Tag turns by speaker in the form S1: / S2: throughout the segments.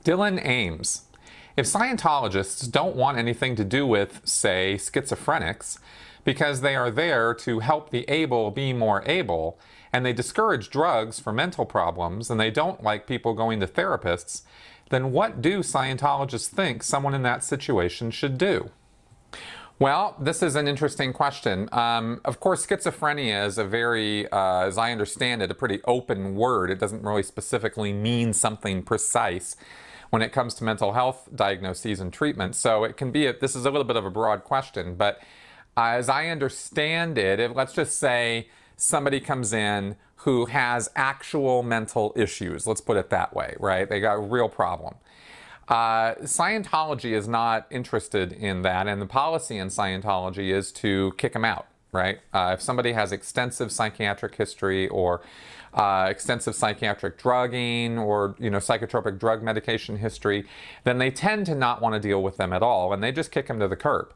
S1: Dylan Ames. If Scientologists don't want anything to do with, say, schizophrenics, because they are there to help the able be more able, and they discourage drugs for mental problems, and they don't like people going to therapists, then what do Scientologists think someone in that situation should do? Well, this is an interesting question. Of course, schizophrenia is a very, as I understand it, a pretty open word. It doesn't really specifically mean something precise when it comes to mental health diagnoses and treatment. So it can be, this is a little bit of a broad question, but as I understand it, let's just say somebody comes in who has actual mental issues. Let's put it that way, right? They got a real problem. Scientology is not interested in that, and the policy in Scientology is to kick them out, right? If somebody has extensive psychiatric history or extensive psychiatric drugging or, psychotropic drug medication history, then they tend to not want to deal with them at all, and they just kick them to the curb.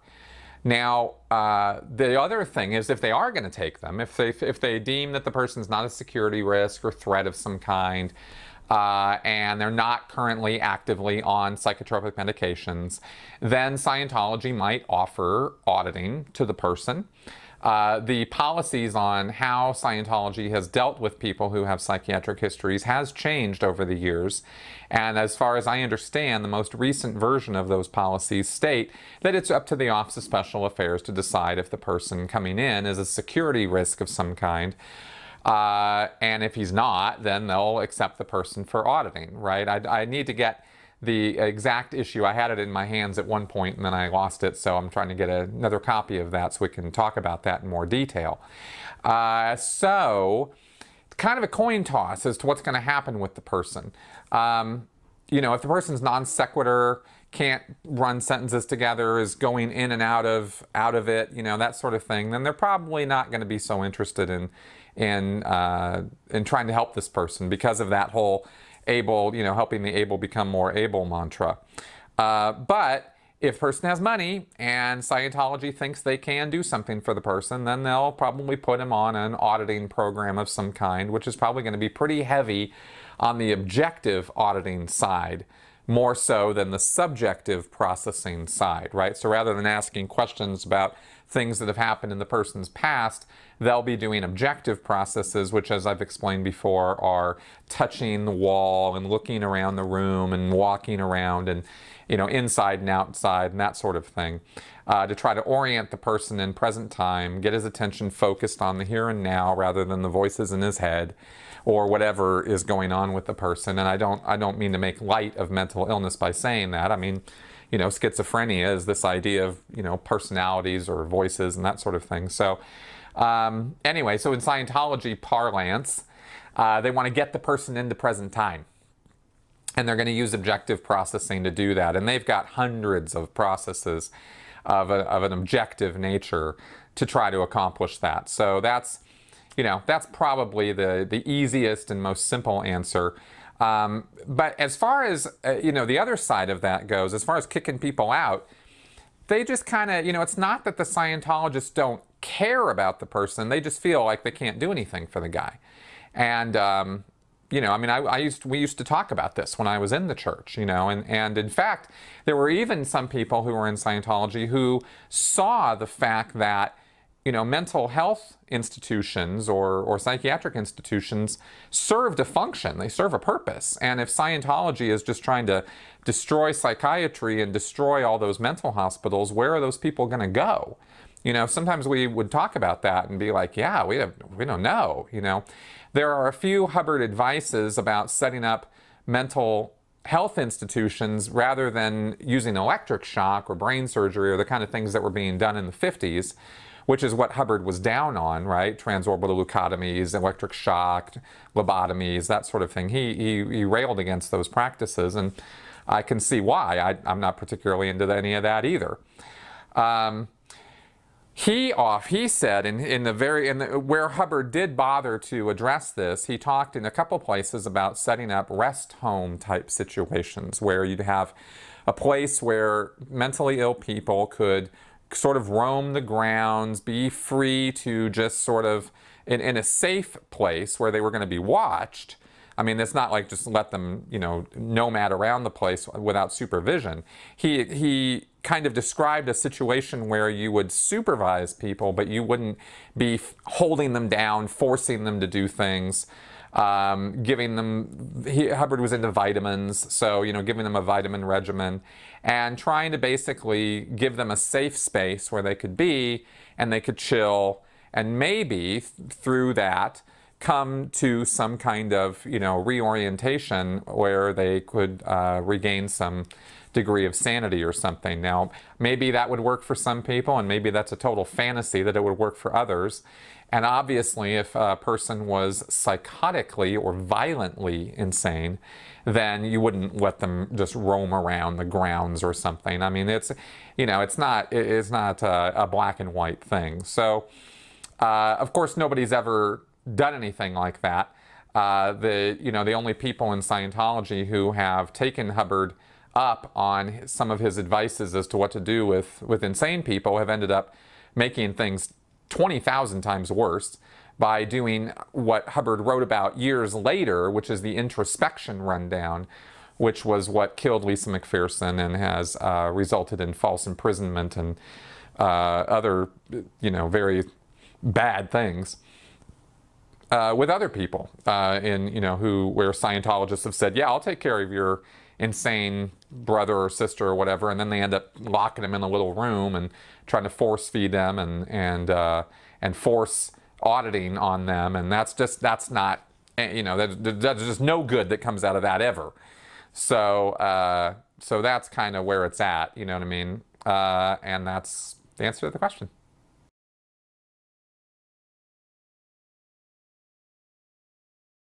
S1: Now, the other thing is if they are going to take them, if they deem that the person's not a security risk or threat of some kind, and they're not currently actively on psychotropic medications, then Scientology might offer auditing to the person. The policies on how Scientology has dealt with people who have psychiatric histories has changed over the years. And as far as I understand, the most recent version of those policies state that it's up to the Office of Special Affairs to decide if the person coming in is a security risk of some kind. And if he's not, then they'll accept the person for auditing, right? I need to get the exact issue. I had it in my hands at one point and then I lost it, so I'm trying to get another copy of that so we can talk about that in more detail. So, kind of a coin toss as to what's going to happen with the person. If the person's non sequitur, can't run sentences together, is going in and out of it, that sort of thing, then they're probably not going to be so interested in trying to help this person because of that whole able, helping the able become more able mantra. But if the person has money and Scientology thinks they can do something for the person, then they'll probably put him on an auditing program of some kind, which is probably going to be pretty heavy on the objective auditing side, more so than the subjective processing side, right? So rather than asking questions about things that have happened in the person's past, they'll be doing objective processes, which, as I've explained before, are touching the wall and looking around the room and walking around and, inside and outside and that sort of thing, to try to orient the person in present time, get his attention focused on the here and now rather than the voices in his head or whatever is going on with the person. And I don't mean to make light of mental illness by saying that. I mean, schizophrenia is this idea of, personalities or voices and that sort of thing. So anyway, so in Scientology parlance, they want to get the person into present time. And they're going to use objective processing to do that. And they've got hundreds of processes of an objective nature to try to accomplish that. So that's probably the easiest and most simple answer. But as far as, the other side of that goes, as far as kicking people out, they just kind of, it's not that the Scientologists don't care about the person, they just feel like they can't do anything for the guy. And, we used to talk about this when I was in the church, and in fact, there were even some people who were in Scientology who saw the fact that, mental health institutions or psychiatric institutions served a function. They serve a purpose. And if Scientology is just trying to destroy psychiatry and destroy all those mental hospitals, where are those people going to go? Sometimes we would talk about that and be like, yeah, we don't know. There are a few Hubbard advices about setting up mental health institutions rather than using electric shock or brain surgery or the kind of things that were being done in the 50s, which is what Hubbard was down on, right? Transorbital leucotomies, electric shock, lobotomies, that sort of thing. He railed against those practices, and I can see why. I'm not particularly into any of that either. He said where Hubbard did bother to address this, he talked in a couple places about setting up rest home type situations where you'd have a place where mentally ill people could sort of roam the grounds, be free to just sort of, in a safe place where they were going to be watched, I mean, it's not like just let them, nomad around the place without supervision. He kind of described a situation where you would supervise people, but you wouldn't be holding them down, forcing them to do things, giving them, Hubbard was into vitamins, so, giving them a vitamin regimen and trying to basically give them a safe space where they could be and they could chill, and maybe through that come to some kind of, reorientation where they could regain some degree of sanity or something. Now, maybe that would work for some people, and maybe that's a total fantasy that it would work for others. And obviously, if a person was psychotically or violently insane, then you wouldn't let them just roam around the grounds or something. I mean, it's not a black and white thing. So, of course, nobody's ever done anything like that. The only people in Scientology who have taken Hubbard up on some of his advices as to what to do with insane people have ended up making things 20,000 times worse by doing what Hubbard wrote about years later, which is the introspection rundown, which was what killed Lisa McPherson and has resulted in false imprisonment and other, very bad things with other people where Scientologists have said, yeah, I'll take care of your insane brother or sister or whatever, and then they end up locking them in a little room and trying to force feed them and force auditing on them, and that's not, there's just no good that comes out of that ever. So that's kind of where it's at, you know what I mean? And that's the answer to the question.